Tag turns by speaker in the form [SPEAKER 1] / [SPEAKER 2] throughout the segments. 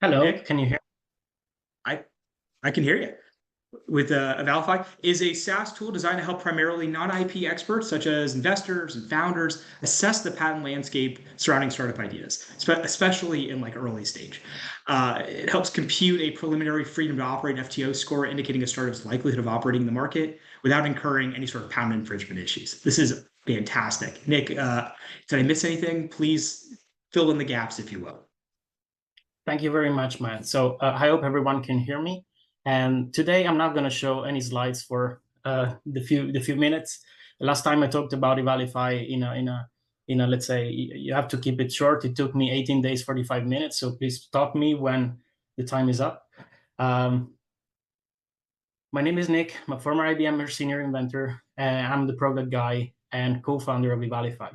[SPEAKER 1] Hello,
[SPEAKER 2] Nick,
[SPEAKER 1] can you hear?
[SPEAKER 2] I I can hear you. With Evalify is a SaaS tool designed to help primarily non-IP experts, such as investors and founders, assess the patent landscape surrounding startup ideas, especially in like early stage. It helps compute a preliminary freedom to operate FTO score, indicating a startup's likelihood of operating in the market without incurring any sort of patent infringement issues. This is fantastic. Nick, did I miss anything? Please fill in the gaps, if you will.
[SPEAKER 1] Thank you very much, Matt. So I hope everyone can hear me. And today I'm not going to show any slides for the few minutes. The last time I talked about Evalify in a let's say you have to keep it short. It took me 18 days, 45 minutes. So please stop me when the time is up. My name is Nick. I'm a former IBM senior inventor. I'm the product guy and co-founder of Evalify.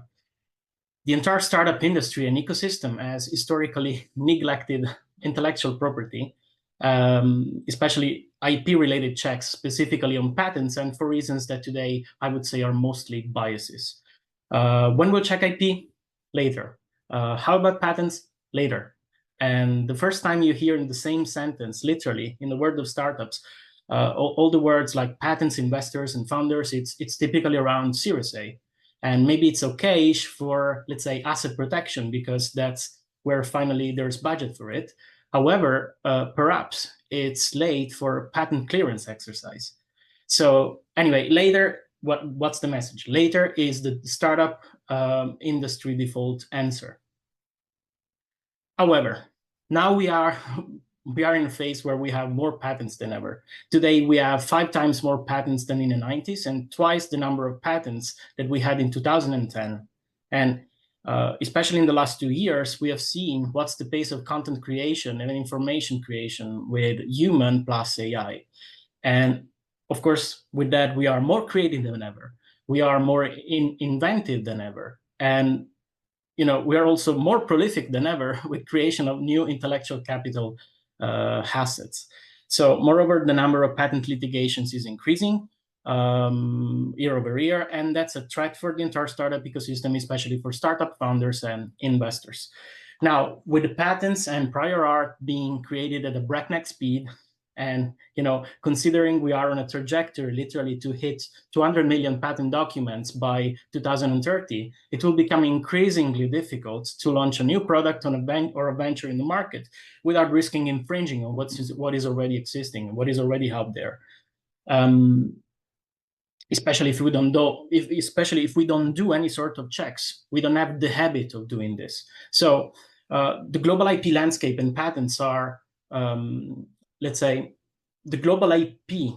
[SPEAKER 1] The entire startup industry and ecosystem has historically neglected intellectual property, especially IP-related checks, specifically on patents, and for reasons that today I would say are mostly biases. When we'll check IP? Later. How about patents? Later. And the first time you hear in the same sentence, literally, in the world of startups, all the words like patents, investors, and founders, it's typically around Series A. And maybe it's okay for, let's say, asset protection, because that's where finally there's budget for it. However, perhaps it's late for patent clearance exercise. So anyway, later, what's the message? Later is the startup industry default answer. However, now we are in a phase where we have more patents than ever. Today, we have 5 times more patents than in the 90s and twice the number of patents that we had in 2010. And especially in the last 2 years, we have seen what's the pace of content creation and information creation with human plus AI. And of course, with that, we are more creative than ever. We are more inventive than ever. And we are also more prolific than ever with creation of new intellectual capital assets. So moreover, the number of patent litigations is increasing year over year, and that's a threat for the entire startup ecosystem, especially for startup founders and investors. Now, with the patents and prior art being created at a breakneck speed, and considering we are on a trajectory literally to hit 200 million patent documents by 2030, it will become increasingly difficult to launch a new product on a venture in the market without risking infringing on what is already existing and what is already out there. Especially if we don't do any sort of checks, we don't have the habit of doing this. So the global IP landscape and patents are let's say, the global IP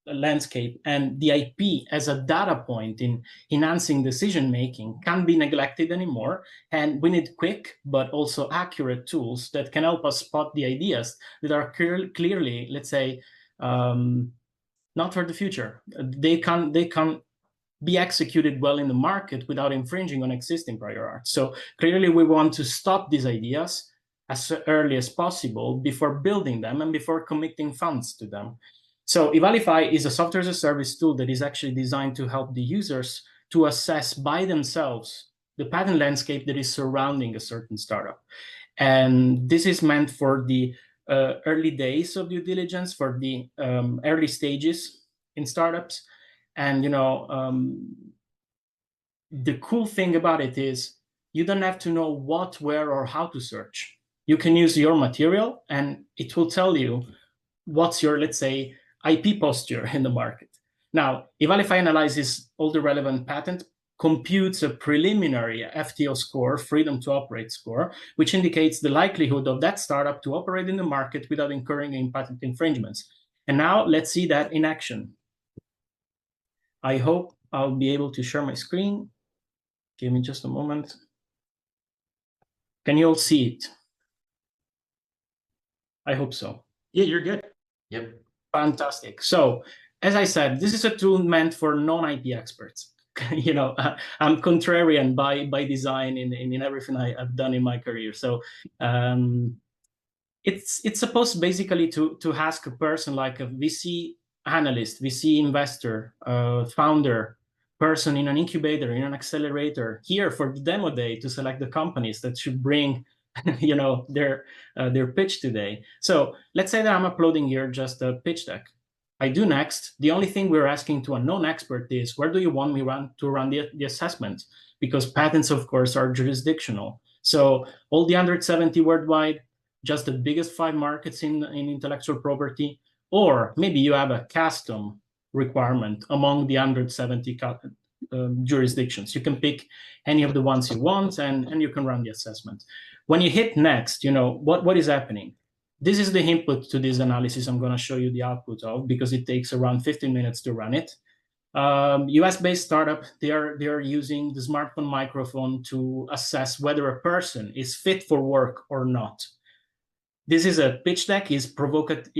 [SPEAKER 1] landscape and the IP as a data point in enhancing decision-making can't be neglected anymore. And we need quick but also accurate tools that can help us spot the ideas that are clearly, let's say, not for the future. They can be executed well in the market without infringing on existing prior art. So clearly we want to stop these ideas as early as possible before building them and before committing funds to them. So Evalify is a software as a service tool that is actually designed to help the users to assess by themselves the patent landscape that is surrounding a certain startup. And this is meant for the early days of due diligence, for the early stages in startups. And the cool thing about it is you don't have to know what, where, or how to search. You can use your material and it will tell you what's your, let's say, IP posture in the market. Now, Evalify analyzes all the relevant patent, computes a preliminary FTO score, freedom to operate score, which indicates the likelihood of that startup to operate in the market without incurring in patent infringements. And now let's see that in action. I hope I'll be able to share my screen. Give me just a moment. Can you all see it? I hope so.
[SPEAKER 2] Yeah, you're good.
[SPEAKER 3] Yep.
[SPEAKER 1] Fantastic. So, as I said, this is a tool meant for non-IP experts. I'm contrarian by design in everything I've done in my career. So, it's supposed basically to ask a person like a VC analyst, VC investor, founder, person in an incubator, in an accelerator, here for the demo day to select the companies that should bring their pitch today. So let's say that I'm uploading here just a pitch deck. I do next. The only thing we're asking to a non-expert is, where do you want me to run the assessment? Because patents, of course, are jurisdictional. So all the 170 worldwide, just the biggest 5 markets in intellectual property, or maybe you have a custom requirement among the 170 jurisdictions. You can pick any of the ones you want, and you can run the assessment. When you hit next, what is happening? This is the input to this analysis I'm going to show you the output of, because it takes around 15 minutes to run it. US-based startup, they are using the smartphone microphone to assess whether a person is fit for work or not. This is a pitch deck. It's provocative.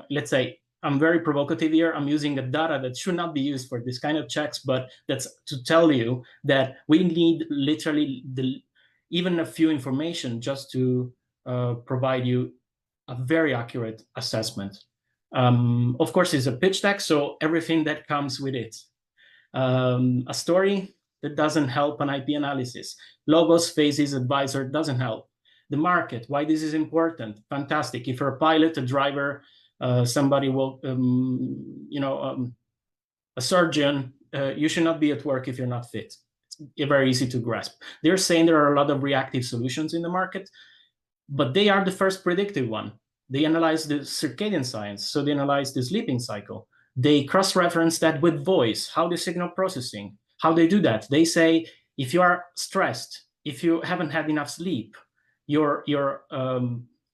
[SPEAKER 1] Let's say I'm very provocative here. I'm using a data that should not be used for this kind of checks, but that's to tell you that we need literally even a few information just to provide you a very accurate assessment. Of course, it's a pitch deck, so everything that comes with it. A story that doesn't help an IP analysis. Logos, faces, advisor doesn't help. The market, why this is important, fantastic. If you're a pilot, a driver, somebody will, a surgeon, you should not be at work if you're not fit. It's very easy to grasp. They're saying there are a lot of reactive solutions in the market, but they are the first predictive one. They analyze the circadian science, so they analyze the sleeping cycle. They cross-reference that with voice, how the signal processing, how they do that. They say, if you are stressed, if you haven't had enough sleep, your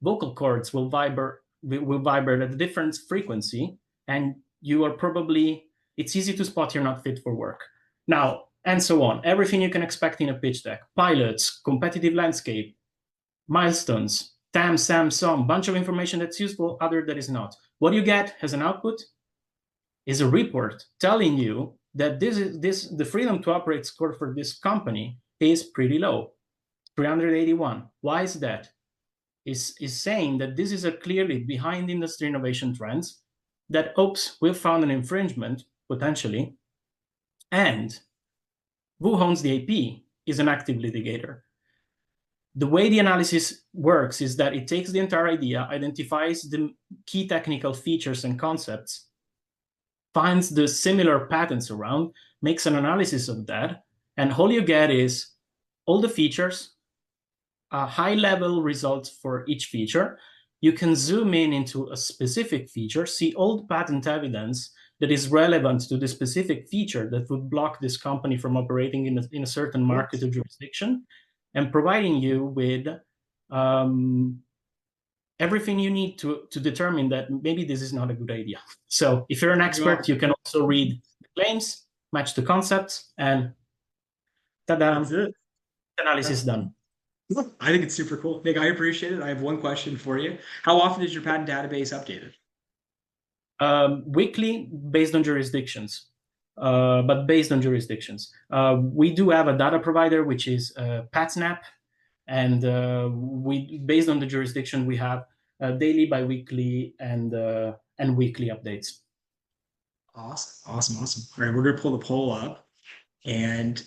[SPEAKER 1] vocal cords will vibrate at a different frequency, and you are probably, it's easy to spot you're not fit for work. Now, and so on. Everything you can expect in a pitch deck. Pilots, competitive landscape, milestones, TAM, SAM, SOM, bunch of information that's useful, other that is not. What you get as an output is a report telling you that the freedom to operate score for this company is pretty low, 381. Why is that? Is saying that this is a clearly behind industry innovation trends, that, oops, we've found an infringement, potentially, and who owns the IP is an active litigator. The way the analysis works is that it takes the entire idea, identifies the key technical features and concepts, finds the similar patents around, makes an analysis of that, and all you get is all the features, high-level results for each feature. You can zoom in into a specific feature, see all the patent evidence that is relevant to the specific feature that would block this company from operating in a certain market or jurisdiction, and providing you with everything you need to determine that maybe this is not a good idea. So if you're an expert, you can also read the claims, match the concepts, and ta-da, analysis done.
[SPEAKER 2] I think it's super cool. Nick, I appreciate it. I have one question for you. How often is your patent database updated?
[SPEAKER 1] Weekly, based on jurisdictions. But based on jurisdictions. We do have a data provider, which is PatSnap, and based on the jurisdiction, we have daily, bi-weekly, and weekly updates.
[SPEAKER 2] Awesome. All right, we're gonna pull the poll up and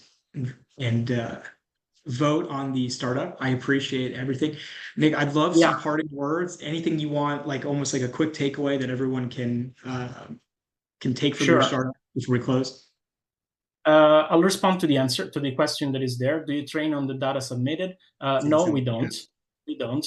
[SPEAKER 2] vote on the startup. I appreciate everything. Nick, I'd love some parting words. Anything you want, like almost like a quick takeaway that everyone can take from your startup before we close?
[SPEAKER 1] I'll respond to the question that is there. Do you train on the data submitted? No, we don't. We don't.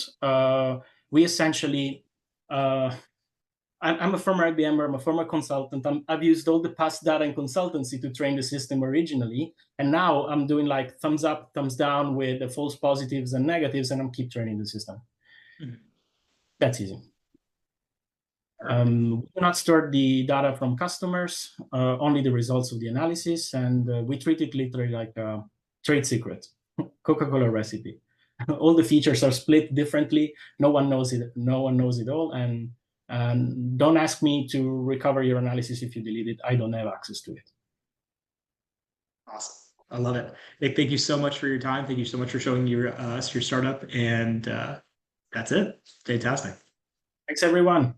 [SPEAKER 1] We essentially, I'm a former IBMer, I'm a former consultant. I've used all the past data and consultancy to train the system originally. And now I'm doing like thumbs up, thumbs down with the false positives and negatives, and I'm keep training the system. Mm-hmm. That's easy. We do not store the data from customers, only the results of the analysis, and we treat it literally like a trade secret, Coca-Cola recipe. All the features are split differently. No one knows it. No one knows it all, and don't ask me to recover your analysis if you delete it. I don't have access to it.
[SPEAKER 2] Awesome. I love it. Nick, thank you so much for your time. Thank you so much for showing us your startup, and that's it. Fantastic.
[SPEAKER 1] Thanks, everyone.